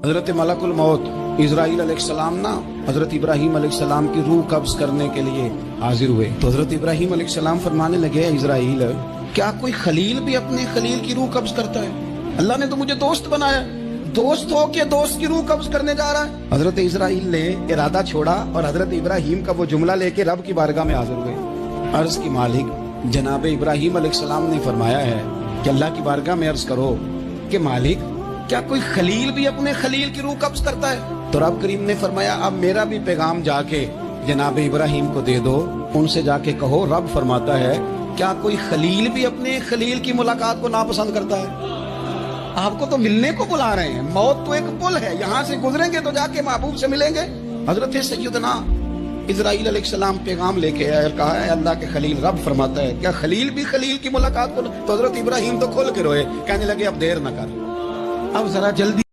حضرت ملکل موت اسرائیل علیہ السلام نا حضرت ابراہیم علیہ السلام کی روح قبض کرنے کے لیے حاضر ہوئے تو حضرت ابراہیم علیہ السلام فرمانے لگے اسرائیل کیا کوئی خلیل بھی اپنے خلیل کی روح قبض کرتا ہے؟ اللہ نے تو مجھے دوست بنایا، دوست ہو کے دوست کی روح قبض کرنے جا رہا ہے۔ حضرت اسرائیل نے ارادہ چھوڑا اور حضرت ابراہیم کا وہ جملہ لے کے رب کی بارگاہ میں حاضر ہوئے۔ عرض کی مالک جناب ابراہیم علیہ السلام نے فرمایا ہے کہ اللہ کی بارگاہ میں عرض کرو کہ مالک کیا کوئی خلیل بھی اپنے خلیل کی روح قبض کرتا ہے؟ تو رب کریم نے فرمایا اب میرا بھی پیغام جا کے جناب ابراہیم کو دے دو، ان سے جا کے کہو رب فرماتا ہے کیا کوئی خلیل بھی اپنے خلیل کی ملاقات کو ناپسند کرتا ہے؟ آپ کو تو ملنے کو بلا رہے ہیں، موت تو ایک پل ہے، یہاں سے گزریں گے تو جا کے محبوب سے ملیں گے۔ حضرت سیدنا اسرائیل علیہ السلام پیغام لے کے آیا اور کہا ہے اللہ کے خلیل رب فرماتا ہے کیا خلیل بھی خلیل کی ملاقات کو؟ تو حضرت ابراہیم تو کھل کے روئے، کہنے لگے اب دیر نہ کر، اب ذرا جلدی